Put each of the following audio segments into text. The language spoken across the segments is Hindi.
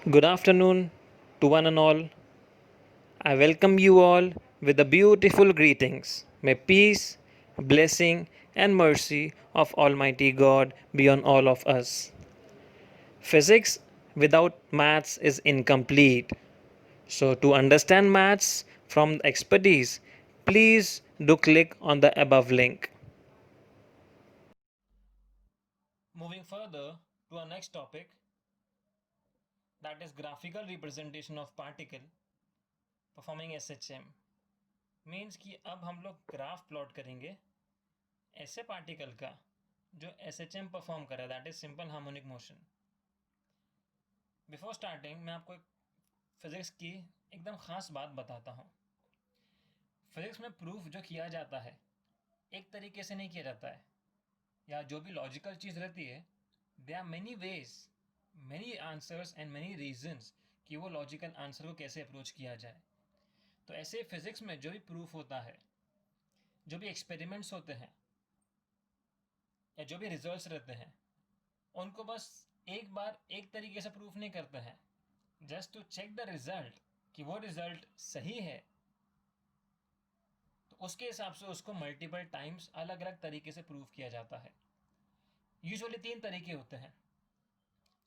Good afternoon to one and all. I welcome you all with the beautiful greetings. May peace, blessing, and mercy of Almighty God be on all of us. Physics without maths is incomplete. So, to understand maths from expertise, please do click on the above link. Moving further to our next topic, that is graphical representation of particle performing SHM. Means कि अब हम लोग ग्राफ प्लॉट करेंगे ऐसे पार्टिकल का जो एस एच एम परफॉर्म करे, that is simple harmonic motion. Before starting मैं आपको एक फिजिक्स की एकदम ख़ास बात बताता हूँ। फिजिक्स में प्रूफ जो किया जाता है एक तरीके से नहीं किया जाता है, या जो भी लॉजिकल चीज़ रहती है, they are many ways, many answers and many reasons कि वो लॉजिकल आंसर को कैसे अप्रोच किया जाए। तो ऐसे फिजिक्स में जो भी प्रूफ होता है, जो भी एक्सपेरिमेंट्स होते हैं, या जो भी रिजल्ट्स रहते हैं, उनको बस एक बार एक तरीके से प्रूफ नहीं करते हैं, just to check the result कि वो रिजल्ट सही है। तो उसके हिसाब से उसको मल्टीपल टाइम्स अलग अलग तरीके से प्रूफ किया जाता है। यूजुअली 3 तरीके होते हैं।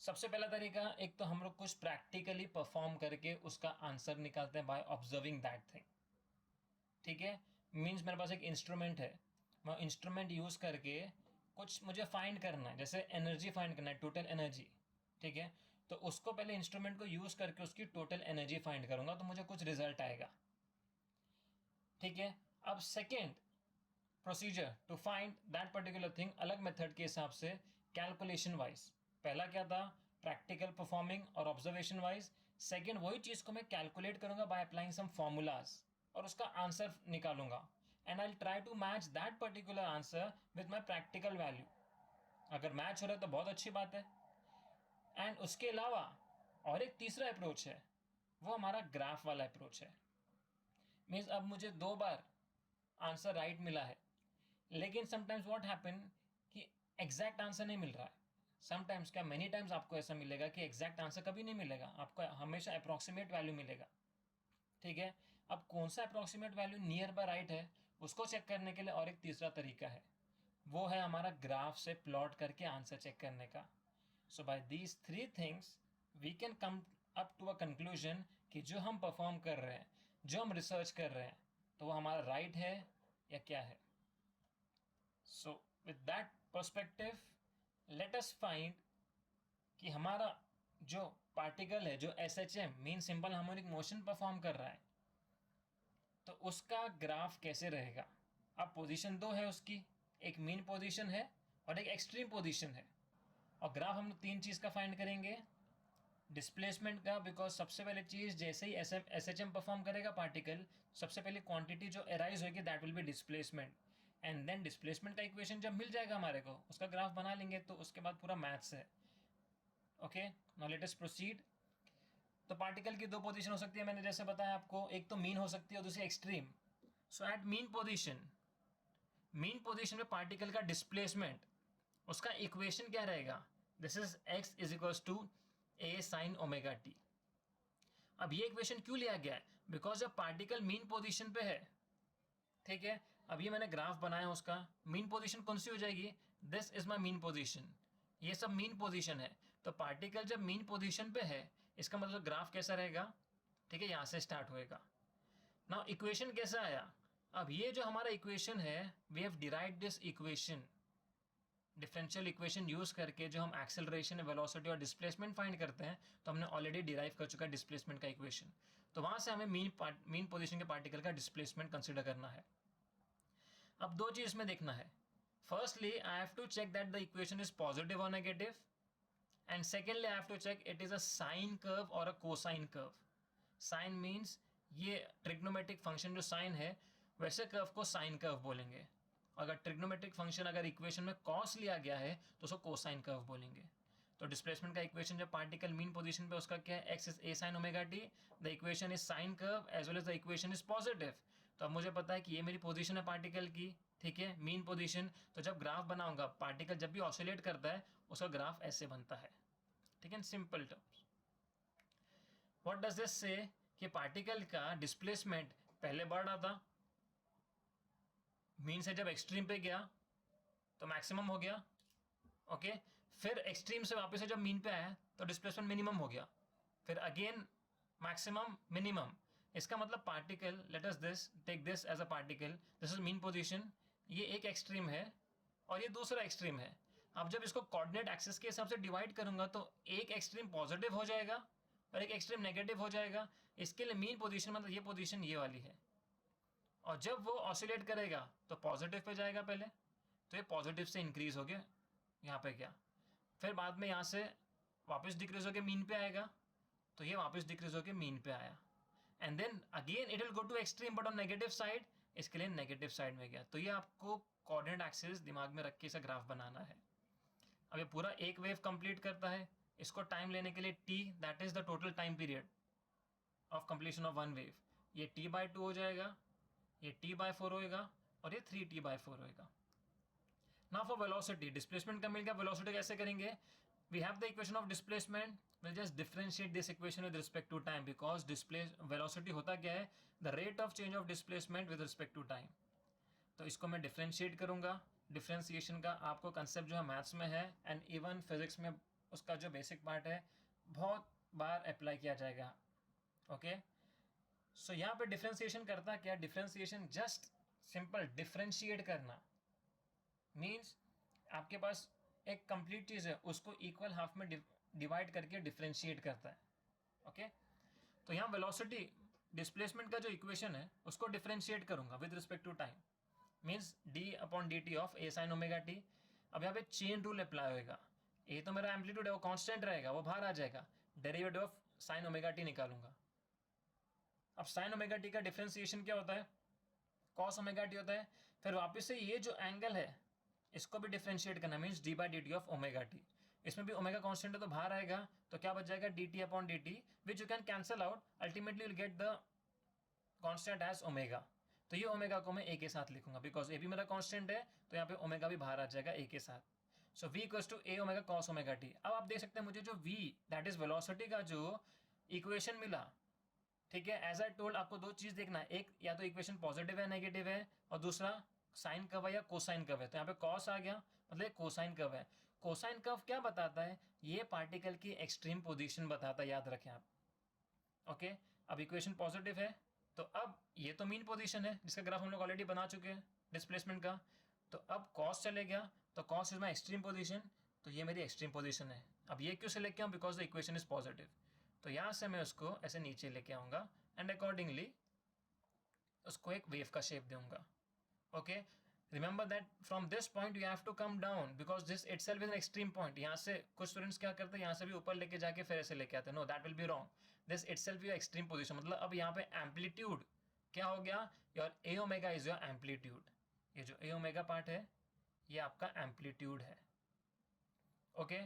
सबसे पहला तरीका, एक तो हम लोग कुछ प्रैक्टिकली परफॉर्म करके उसका आंसर निकालते हैं बाय ऑब्जर्विंग दैट थिंग। ठीक है, मीन्स मेरे पास एक इंस्ट्रूमेंट है, मैं इंस्ट्रूमेंट यूज करके कुछ मुझे फाइंड करना है, जैसे एनर्जी फाइंड करना है, टोटल एनर्जी। ठीक है, तो उसको पहले इंस्ट्रूमेंट को यूज करके उसकी टोटल एनर्जी फाइंड करूंगा तो मुझे कुछ रिजल्ट आएगा। ठीक है, अब second procedure to find that particular thing, अलग मेथड के हिसाब से कैलकुलेशन वाइज। पहला क्या था, प्रैक्टिकल परफॉर्मिंग और ऑब्जर्वेशन वाइज। सेकेंड वही चीज को मैं कैलकुलेट करूंगा बाय अप्लाइंग सम फॉर्मूलाज और उसका आंसर निकालूंगा, and I try to match that particular answer with my practical value. अगर मैच हो रहा है तो बहुत अच्छी बात है। एंड उसके अलावा और एक तीसरा अप्रोच है, वो हमारा ग्राफ वाला अप्रोच है। मीन्स अब मुझे 2 बार आंसर राइट मिला है, लेकिन समटाइम्स व्हाट हैपन कि एग्जैक्ट आंसर नहीं मिल रहा है। समटाइम्स क्या, मेनी टाइम्स आपको ऐसा मिलेगा कि एग्जैक्ट आंसर कभी नहीं मिलेगा, आपको हमेशा अप्रोक्सीमेट वैल्यू मिलेगा। ठीक है, अब कौन सा approximate value near by right है उसको चेक करने के लिए और एक तीसरा तरीका है, वो है हमारा ग्राफ से प्लॉट करके आंसर चेक करने का। So by these 3 things we can come up to a conclusion कि जो हम परफॉर्म कर रहे हैं, जो हम रिसर्च कर रहे हैं, तो वो हमारा राइट है या क्या है। So with that perspective let us find कि हमारा जो पार्टिकल है, जो S H M mean simple harmonic motion perform कर रहा है, तो उसका ग्राफ कैसे रहेगा। अब पोजीशन 2 है उसकी, एक मीन पोजीशन है और एक एक्सट्रीम पोजीशन है। और ग्राफ हम 3 चीज़ का फाइंड करेंगे। डिस्प्लेसमेंट का, बिकॉज सबसे पहले चीज़ जैसे ही एस एच एम परफॉर्म करेगा पार्टिकल, सबसे पहले क्वांटिटी जो एराइज होगी that will be displacement. And then displacement का इक्वेशन जब मिल जाएगा हमारे को, उसका ग्राफ बना लेंगे, तो उसके बाद पूरा मैथ्स है। Okay, now let us proceed. तो पार्टिकल की 2 पोजीशन हो सकती है, मैंने जैसे बताया आपको, एक तो मीन हो सकती है और दूसरी extreme. So at mean position में पार्टिकल का डिस्प्लेसमेंट, उसका इक्वेशन क्या रहेगा, this is X is equals to A sine omega T. अब ये इक्वेशन क्यों लिया गया है, बिकॉज जब पार्टिकल मीन पोजीशन पे है, ठीक है, अब ये मैंने ग्राफ बनाया उसका, मीन पोजीशन कौन सी हो जाएगी, this is my mean position, ये सब मीन पोजीशन है। तो पार्टिकल जब मीन पोजीशन पे है, इसका मतलब ग्राफ कैसा रहेगा, ठीक है, यहां से स्टार्ट होएगा। नाउ इक्वेशन कैसा आया, अब ये जो हमारा इक्वेशन है, we have derived this equation, differential equation use करके जो हम एक्सेलरेशन, वेलोसिटी और डिस्प्लेसमेंट फाइंड करते हैं, तो हमने ऑलरेडी डिराइव कर चुका है डिस्प्लेसमेंट का इक्वेशन। तो वहां से हमें मीन पोजीशन के पार्टिकल का डिस्प्लेसमेंट कंसीडर करना है। अब 2 चीज में देखना है, firstly I have to check that the equation is positive और negative, and secondly I have to check it is a sine curve और a cosine curve. Sine means ये ट्रिग्नोमेट्रिक फंक्शन जो साइन है, वैसे कर्व को साइन कर्व बोलेंगे। अगर ट्रिग्नोमेट्रिक फंक्शन अगर इक्वेशन में कॉस लिया गया है तो उसको कोसाइन कर्व बोलेंगे। तो डिस्प्लेसमेंट का इक्वेशन जब पार्टिकल मीन पोजीशन पे, उसका क्या है, X is A sine omega T, the equation is sine curve as well as the equation is positive. तो अब मुझे पता है कि ये मेरी पोजीशन है पार्टिकल की, ठीक है, मीन पोजीशन। तो जब ग्राफ बनाऊंगा, पार्टिकल जब भी ऑसिलेट करता है, उसका ग्राफ ऐसे बनता है। ठीक है, simple terms. What does this से कि पार्टिकल का डिस्प्लेसमेंट पहले बढ़ रहा था, मीन से जब एक्सट्रीम पे गया तो मैक्सिमम हो गया, ओके फिर एक्सट्रीम से वापस से जब मीन पे आया तो डिस्प्लेसमेंट मिनिमम हो गया, फिर अगेन मैक्सिमम मिनिमम। इसका मतलब particle, let us this take this as a particle, this is mean position, ये एक एक्सट्रीम है और ये दूसरा एक्सट्रीम है। अब जब इसको कोऑर्डिनेट एक्सिस के हिसाब से डिवाइड करूंगा तो एक एक्सट्रीम पॉजिटिव हो जाएगा और एक एक्सट्रीम नेगेटिव हो जाएगा। इसके लिए मीन पोजीशन मतलब ये पोजीशन ये वाली है, और जब वो ऑसिलेट करेगा तो पॉजिटिव पे जाएगा पहले, तो ये पॉजिटिव से इंक्रीज हो गया यहाँ पे गया, फिर बाद में यहाँ से वापस डिक्रीज होकर मीन पे आएगा, तो ये वापस डिक्रीज होकर मीन पे आया, and then again it will go to extreme but on negative side, इसके लिए नेगेटिव साइड में गया। तो ये आपको कोऑर्डिनेट एक्सिस दिमाग में रख के इसे ग्राफ बनाना है। अब ये पूरा एक वेव कंप्लीट करता है, इसको टाइम लेने के लिए t, that is the total time period of completion of one wave, ये t/2 हो जाएगा, ये t/4 होएगा और ये 3t/4 होएगा। नाउ फॉर वेलोसिटी, डिस्प्लेसमेंट का मिल गया, वेलोसिटी कैसे करेंगे? We have the equation of displacement, we'll just differentiate this equation with respect to time because velocity होता क्या है? The rate of change of displacement with respect to time। तो इसको मैं डिफ्रेंशिएट करूंगा। डिफ्रेंशिएशन का आपको कंसेप्ट जो है मैथ्स में है एंड इवन फिजिक्स में उसका जो बेसिक पार्ट है बहुत बार अप्लाई किया जाएगा, ओके। सो यहाँ पे डिफ्रेंशिएशन करता क्या? डिफ्रेंशिएशन जस्ट सिंपल डिफ्रेंशिएट करना मीन्स आपके पास एक कंप्लीट चीज़ है उसको इक्वल हाफ में डिवाइड करके डिफ्रेंशिएट करता है, ओके। तो यहाँ वेलोसिटी डिस्प्लेसमेंट का जो इक्वेशन है उसको डिफ्रेंशिएट करूंगा with respect to time, means d/dt of a sin omega t। अब यहाँ पे चेन रूल अप्लाई होगा, a तो मेरा एम्पलीट्यूड है वो कांस्टेंट रहेगा, वो बाहर आ जाएगा, derivative of sin omega t निकालूंगा। अब sin ओमेगा t का डिफ्रेंशिएशन क्या होता है? cos ओमेगा t होता है। फिर वापस से ये जो एंगल है इसको भी डिफ्रेंशिएट करना, means d/dt of omega t। इसमें भी ओमेगा कांस्टेंट है तो बाहर आएगा, तो क्या बच जाएगा? dt/dt which you can cancel out, ultimately will get the constant as omega. तो ये ओमेगा को मैं a के साथ लिखूंगा बिकॉज a भी मेरा कांस्टेंट है, तो यहाँ पे ओमेगा भी बाहर आ जाएगा a के साथ। So v equals to a omega cos omega t। अब आप देख सकते हैं मुझे जो v दैट इज वेलोसिटी का जो इक्वेशन मिला, ठीक है। एज आई टोल्ड आपको दो चीज देखना है, एक या तो इक्वेशन पॉजिटिव है नेगेटिव है, और दूसरा साइन कर्व है या कोसाइन कर्व है। तो यहाँ पे कॉस आ गया मतलब कोसाइन कर्व है। कोसाइन कर्व क्या बताता है? ये पार्टिकल की एक्सट्रीम पोजीशन बताता है, याद रखें आप, ओके। अब इक्वेशन पॉजिटिव है तो अब ये तो मीन पोजीशन है जिसका ग्राफ हम लोग ऑलरेडी बना चुके हैं डिस्प्लेसमेंट का, तो अब कॉस चले गया तो cos is my extreme position, तो ये मेरी एक्सट्रीम पोजीशन है। अब ये क्यों से लेके आऊँ? Because the equation is positive, तो यहाँ से मैं उसको ऐसे नीचे लेके आऊँगा एंड अकॉर्डिंगली उसको एक वेव का शेप दूंगा, okay. Remember that from this point you have to come down because this itself is an extreme point. यहाँ से कुछ स्टूडेंट्स क्या करते हैं, यहाँ से भी ऊपर लेके जाके फिर ऐसे लेके आते हैं, know that will be wrong. This itself your extreme position, मतलब अब यहाँ पे एम्पलीट्यूड क्या हो गया? Your A omega is your amplitude. ये जो ए ओमेगा पार्ट है ये आपका एम्पलीट्यूड है, ओके।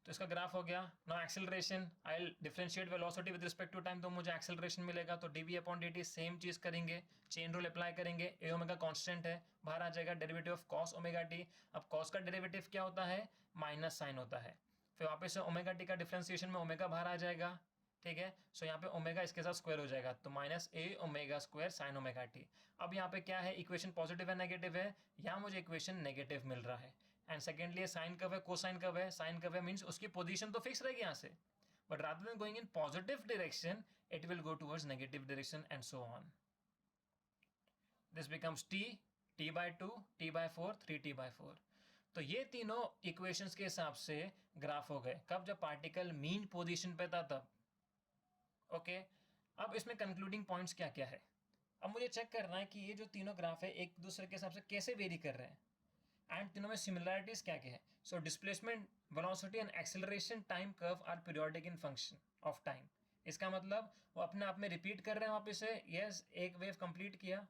तो इसका ग्राफ हो गया। Now acceleration, I will differentiate velocity with respect to time, तो मुझे एक्सेलरेशन मिलेगा, तो dv/dt सेम चीज करेंगे, चेन रूल अप्लाई करेंगे, ए ओमेगा कांस्टेंट है, बाहर आ जाएगा derivative of cos omega t। अब cos का डेरिवेटिव क्या होता है? माइनस साइन होता है। फिर वापस से ओमेगा t का डिफरेंशिएशन में ओमेगा बाहर आ जाएगा, ठीक है। सो यहाँ पे ओमेगा इसके साथ स्क्वायर हो जाएगा, तो minus a omega square sine omega t। अब यहाँ पे क्या है? इक्वेशन पॉजिटिव है नेगेटिव है? यहाँ मुझे इक्वेशन नेगेटिव मिल रहा है। एंड सेकेंडली साइन कर्व है कोसाइन कर्व है, साइन कर्व है मीन्स उसकी पोजीशन तो फिक्स रहेगी यहाँ से, but rather than going in positive direction it will go towards negative direction and so on. This becomes t/2 t/4 3t/4। तो ये तीनों इक्वेशंस के हिसाब से ग्राफ हो गए। कब? जब पार्टिकल मीन पोजीशन पे था तब, ओके। अब इसमें कंक्लूडिंग पॉइंट्स क्या क्या है? अब मुझे चेक करना है कि ये जो तीनों ग्राफ है एक दूसरे के हिसाब से कैसे वेरी कर रहे हैं एंड तीनों में सिमिलरिटीज क्या क्या है। So displacement, velocity and acceleration time curve are periodic in function of time. इसका मतलब वो अपने आप में रिपीट कर रहे हैं वापस से। यस, एक वेव कंप्लीट किया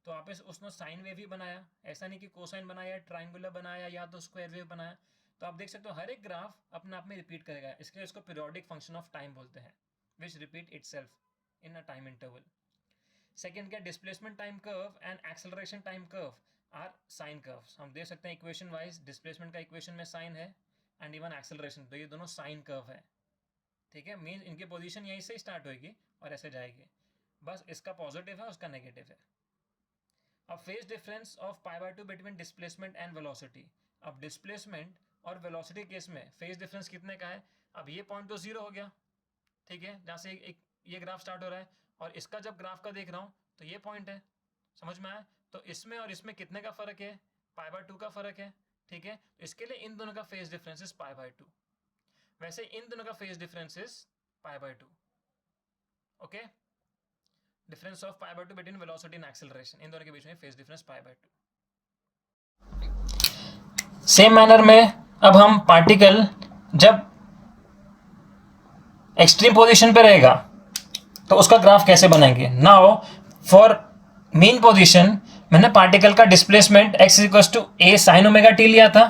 तो वापस उसने साइन वेव ही बनाया, ऐसा नहीं कि कोसाइन बनाया, ट्राइंगुलर बनाया या तो स्क्वायर वेव बनाया। तो आप देख सकते हो हर एक ग्राफ अपने आप में रिपीट करेगा, इसलिए इसको पीरियोडिक फंक्शन ऑफ टाइम बोलते हैं, which repeat itself in a time interval. Second क्या? Displacement time curve and acceleration time curve are sine curves. हम देख सकते हैं इक्वेशन वाइज, डिस्प्लेसमेंट का इक्वेशन में साइन है एंड इवन एक्सेलरेशन, तो ये दोनों साइन कर्व है, ठीक है, मीन इनकी पोजीशन यहीं से स्टार्ट होगी और ऐसे जाएगी, बस इसका पॉजिटिव है उसका नेगेटिव है। अब phase difference of pi by 2 between displacement and velocity. अब डिस्प्लेसमेंट और वेलोसिटी केस में फेज डिफरेंस कितने का है? अब ये पॉइंट तो जीरो हो गया, ठीक है, जहाँ से एक ये ग्राफ स्टार्ट हो रहा है, और इसका जब ग्राफ का देख रहा हूँ तो ये पॉइंट है, समझ में आया? तो इसमें और इसमें कितने का फर्क है? पाई बाय 2 का फर्क है, ठीक है। इसके लिए इन दोनों का phase difference is pi by 2। वैसे इन दोनों का phase difference is pi by 2। Okay, difference of pi by 2 between velocity and acceleration, इन दोनों के बीच में phase difference pi by 2। Same manner में अब हम पार्टिकल जब एक्सट्रीम पोजीशन पे रहेगा तो उसका ग्राफ कैसे बनाएंगे? नाउ फॉर मीन पोजीशन मैंने पार्टिकल का displacement x equals to a sin omega t लिया था,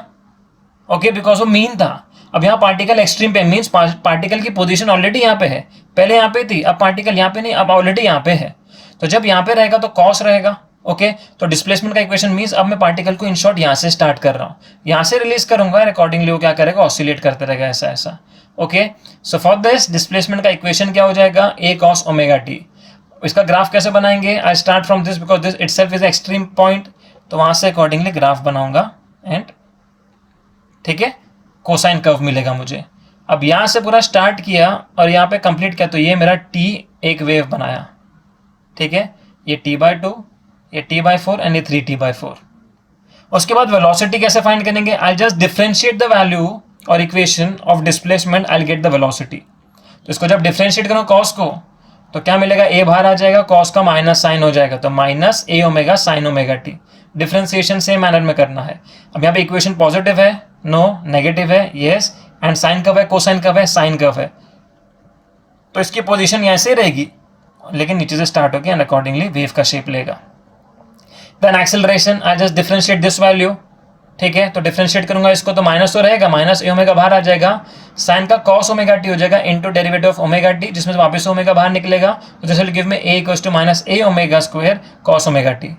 ओके, बिकॉज वो मीन था। अब यहाँ पार्टिकल एक्सट्रीम पे, मीन्स पार्टिकल की पोजीशन ऑलरेडी यहाँ पे है, पहले यहाँ पे थी, अब पार्टिकल यहाँ पे नहीं, अब ऑलरेडी यहाँ पे है। तो जब यहाँ पे रहेगा तो कॉस रहेगा, ओके। तो डिस्प्लेसमेंट का इक्वेशन मीन्स अब मैं पार्टिकल को इन शॉर्ट यहाँ से स्टार्ट कर रहा हूँ, यहाँ से रिलीज करूंगा, अकॉर्डिंगली वो क्या करेगा, ऑसिलेट करते रहेगा ऐसा ऐसा, okay. So for this displacement का इक्वेशन क्या हो जाएगा? a cos omega t। इसका ग्राफ कैसे बनाएंगे? I start from this because this itself is extreme point, तो वहां से अकॉर्डिंगली ग्राफ बनाऊंगा एंड, ठीक है, कोसाइन कर्व मिलेगा मुझे। अब यहाँ से पूरा स्टार्ट किया और यहाँ पे कंप्लीट किया, तो ये मेरा t एक वेव बनाया, ठीक है, ये t/2, ये t/4 एंड ये 3t/4। उसके बाद वेलोसिटी कैसे फाइंड करेंगे? I just differentiate the value और equation of displacement, I get the velocity. तो इसको जब डिफरेंशिएट करो कॉस को, तो क्या मिलेगा? a बाहर आ जाएगा, कॉस का माइनस साइन हो जाएगा, तो minus a omega sine omega t। Differentiation same manner में करना है। अब यहाँ पे इक्वेशन पॉजिटिव है, नो, नेगेटिव है, यस, एंड साइन कब है? कोसाइन कब है? साइन कब है? तो इसकी पोजीशन यहाँ से रहेगी, लेकिन नीचे से स्टार्ट होगी एंड अकॉर्डिंगली वेव का शेप लेगा। Then acceleration, I just differentiate this value, ठीक है, तो डिफरेंशिएट करूंगा इसको, तो माइनस तो रहेगा, माइनस ए ओमेगा बाहर आ जाएगा, साइन का कॉस ओमेगा टी हो जाएगा into derivative of omega t, जिसमें वापस ओमेगा बाहर निकलेगा, तो this will give me a equals to minus a omega square cos omega T.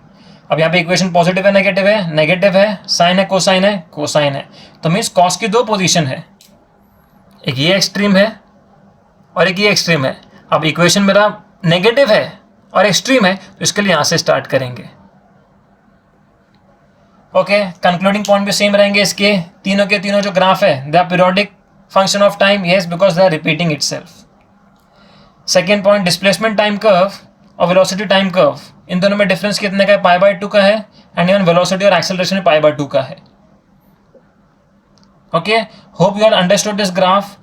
अब यहाँ पे इक्वेशन पॉजिटिव है नेगेटिव है? नेगेटिव है। साइन है कोसाइन है? कोसाइन है। तो मीन्स कॉस की दो पोजीशन है, एक ये एक्सट्रीम है और एक ये एक्सट्रीम है। अब इक्वेशन मेरा नेगेटिव है और एक्सट्रीम है, तो इसके लिए यहाँ से स्टार्ट करेंगे, ओके। कंक्लूडिंग पॉइंट भी सेम रहेंगे इसके, तीनों के तीनों जो ग्राफ है, they are periodic function of time, yes, because they are repeating itself. Second point, displacement time curve और वेलोसिटी टाइम कर्व, इन दोनों में डिफरेंस कितने का है? π/2 का है, एंड इवन वेलोसिटी और एक्सेलरेशन में π/2 का है, okay. Hope you are understood this graph.